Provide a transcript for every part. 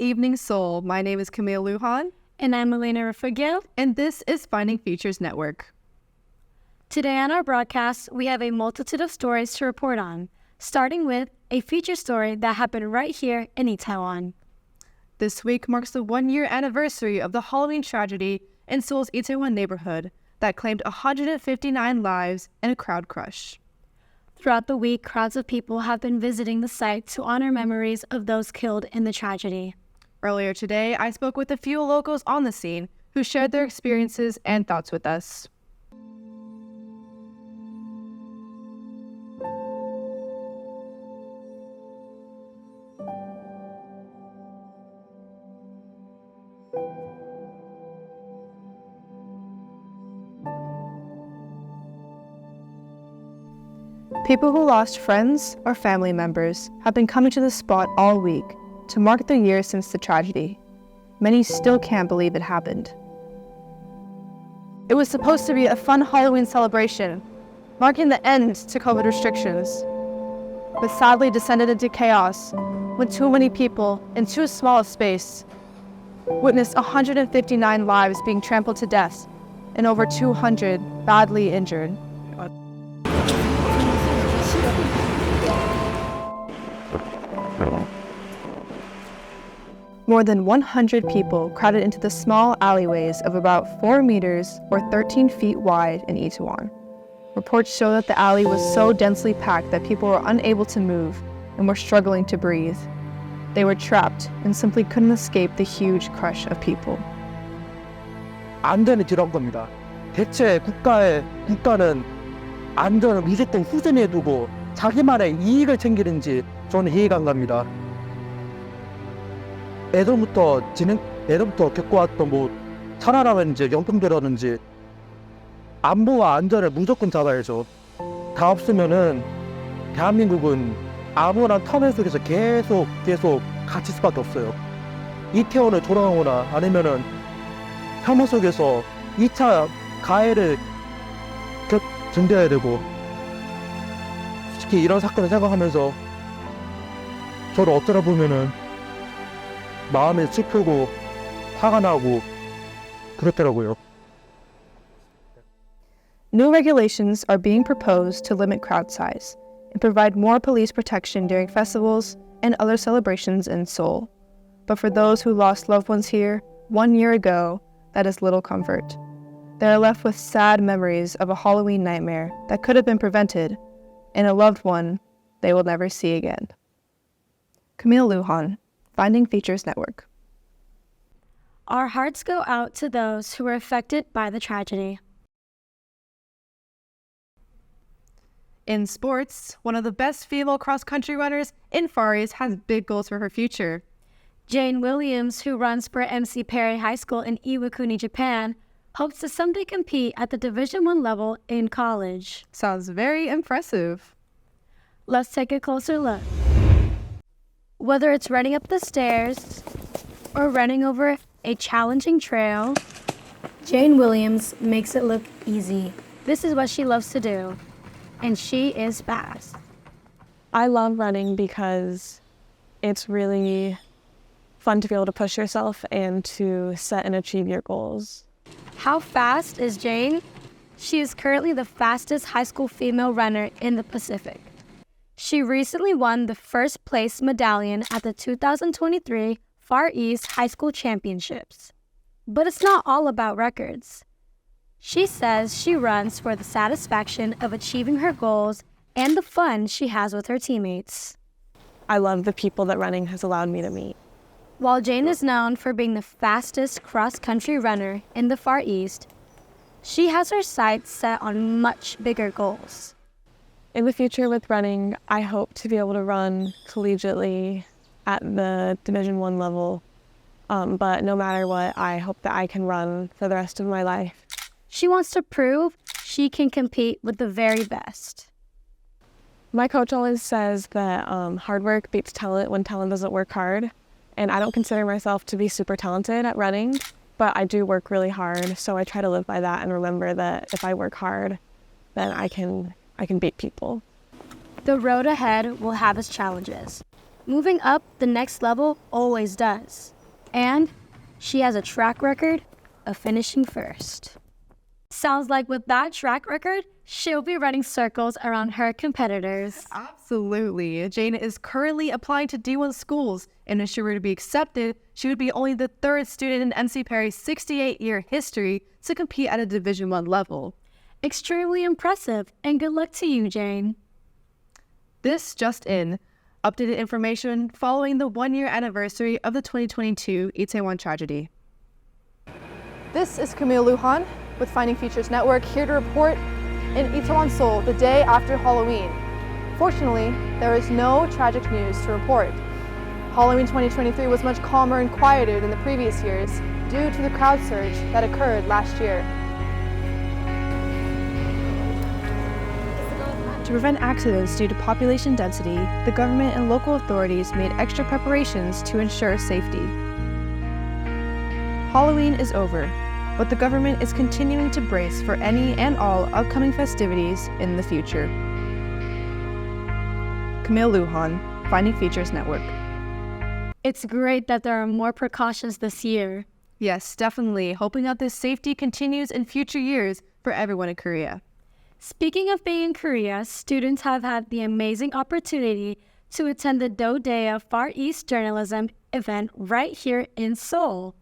evening, Seoul. My name is Camille Lujan. And I'm Elena Refugio. And this is Finding Features Network. Today on our broadcast, we have a multitude of stories to report on, starting with a feature story that happened right here in Itaewon. This week marks the one-year anniversary of the Halloween tragedy in Seoul's Itaewon neighborhood that claimed 159 lives in a crowd crush. Throughout the week, crowds of people have been visiting the site to honor memories of those killed in the tragedy. Earlier today, I spoke with a few locals on the scene who shared their experiences and thoughts with us. People who lost friends or family members have been coming to the spot all week to mark the year since the tragedy. Many still can't believe it happened. It was supposed to be a fun Halloween celebration, marking the end to COVID restrictions, but sadly descended into chaos when too many people in too small a space witnessed 159 lives being trampled to death and over 200 badly injured. More than 100 people crowded into the small alleyways of about 4 meters or 13 feet wide in Itaewon. Reports show that the alley was so densely packed that people were unable to move and were struggling to breathe. They were trapped and simply couldn't escape the huge crush of people. 안전이 필요한 겁니다. 대체 국가는 안전을 위생된 수준에 두고 자기만의 이익을 챙기는지 저는 이해가 안 갑니다. 예전부터 겪어왔던 천하라든지 영통도라든지 안보와 안전을 무조건 잡아야죠. 다 없으면은 대한민국은 아무런 터널 속에서 계속 갇힐 수밖에 없어요. 이태원을 돌아가거나 아니면은 혐오 속에서 2차 가해를 견뎌야 되고, 솔직히 이런 사건을 생각하면서 저를 어쩌다 보면은 마음이 슬프고 화가 나고 그렇더라고요. New regulations are being proposed to limit crowd size and provide more police protection during festivals and other celebrations in Seoul. But for those who lost loved ones here 1 year ago, that is little comfort. They are left with sad memories of a Halloween nightmare that could have been prevented and a loved one they will never see again. Camille Lujan, Finding Features Network. Our hearts go out to those who were affected by the tragedy. In sports, one of the best female cross-country runners in Far East has big goals for her future. Jane Williams, who runs for MC Perry High School in Iwakuni, Japan, hopes to someday compete at the Division I level in college. Sounds very impressive. Let's take a closer look. Whether it's running up the stairs or running over a challenging trail, Jane Williams makes it look easy. This is what she loves to do, and she is fast. I love running because it's really fun to be able to push yourself and to set and achieve your goals. How fast is Jane? She is currently the fastest high school female runner in the Pacific. She recently won the first place medallion at the 2023 Far East High School Championships. But it's not all about records. She says she runs for the satisfaction of achieving her goals and the fun she has with her teammates. I love the people that running has allowed me to meet. While Jane is known for being the fastest cross-country runner in the Far East, she has her sights set on much bigger goals. In the future with running, I hope to be able to run collegiately at the Division I level. But no matter what, I hope that I can run for the rest of my life. She wants to prove she can compete with the very best. My coach always says that hard work beats talent when talent doesn't work hard. And I don't consider myself to be super talented at running, but I do work really hard. So I try to live by that and remember that if I work hard, then I can beat people. The road ahead will have its challenges, Moving up the next level always does. And she has a track record of finishing first. Sounds like with that track record, she'll be running circles around her competitors. Absolutely. Jane is currently applying to D1 schools, and if she were to be accepted, she would be only the third student in MC Perry's 68-year history to compete at a Division I level. Extremely impressive, and good luck to you, Jane. This just in. Updated information following the one-year anniversary of the 2022 Itaewon tragedy. This is Camille Lujan with Finding Features Network, here to report in Itaewon, Seoul, the day after Halloween. Fortunately, there is no tragic news to report. Halloween 2023 was much calmer and quieter than the previous years due to the crowd surge that occurred last year. To prevent accidents due to population density, the government and local authorities made extra preparations to ensure safety. Halloween is over, but the government is continuing to brace for any and all upcoming festivities in the future. Camille Lujan, Finding Features Network. It's great that there are more precautions this year. Yes, definitely. Hoping that this safety continues in future years for everyone in Korea. Speaking of being in Korea, students have had the amazing opportunity to attend the Do-Dae Far East Journalism event right here in Seoul.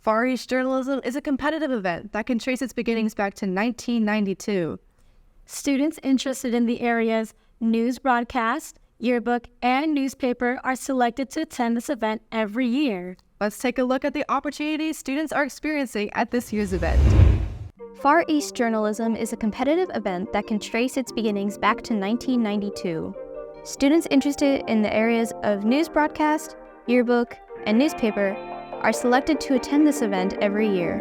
Far East Journalism is a competitive event that can trace its beginnings back to 1992. Students interested in the area's news broadcast, yearbook, and newspaper are selected to attend this event every year. Let's take a look at the opportunities students are experiencing at this year's event. Far East Journalism is a competitive event that can trace its beginnings back to 1992. Students interested in the areas of news broadcast, yearbook, and newspaper are selected to attend this event every year.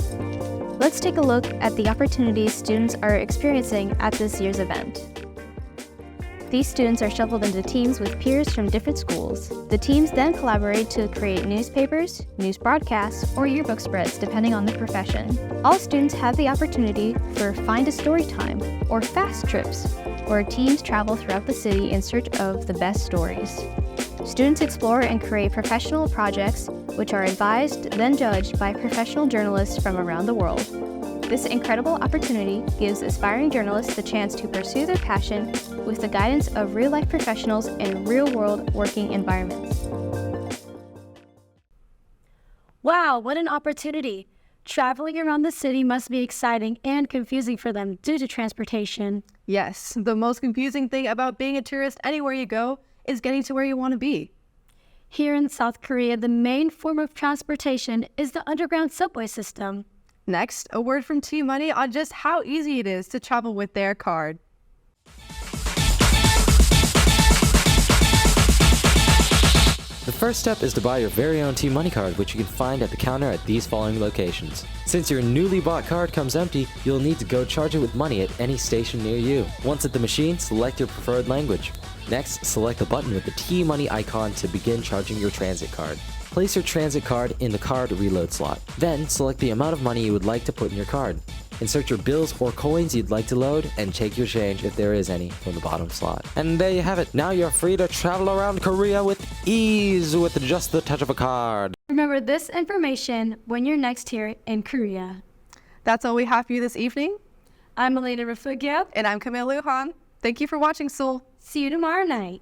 Let's take a look at the opportunities students are experiencing at this year's event. These students are shuffled into teams with peers from different schools. The teams then collaborate to create newspapers, news broadcasts, or yearbook spreads depending on the profession. All students have the opportunity for Find a Story Time, or Fast Trips, where teams travel throughout the city in search of the best stories. Students explore and create professional projects, which are advised, then judged by professional journalists from around the world. This incredible opportunity gives aspiring journalists the chance to pursue their passion with the guidance of real-life professionals in real-world working environments. Wow, what an opportunity! Traveling around the city must be exciting and confusing for them due to transportation. Yes, the most confusing thing about being a tourist anywhere you go is getting to where you want to be. Here in South Korea, the main form of transportation is the underground subway system. Next, a word from T-Money on just how easy it is to travel with their card. The first step is to buy your very own T-Money card, which you can find at the counter at these following locations. Since your newly bought card comes empty, you'll need to go charge it with money at any station near you. Once at the machine, select your preferred language. Next, select the button with the T-Money icon to begin charging your transit card. Place your transit card in the card reload slot. Then, select the amount of money you would like to put in your card. Insert your bills or coins you'd like to load, and take your change if there is any from the bottom slot. And there you have it. Now you're free to travel around Korea with ease with just the touch of a card. Remember this information when you're next here in Korea. That's all we have for you this evening. I'm Elena Rafugia. And I'm Camille Lujan. Thank you for watching, Seoul. See you tomorrow night.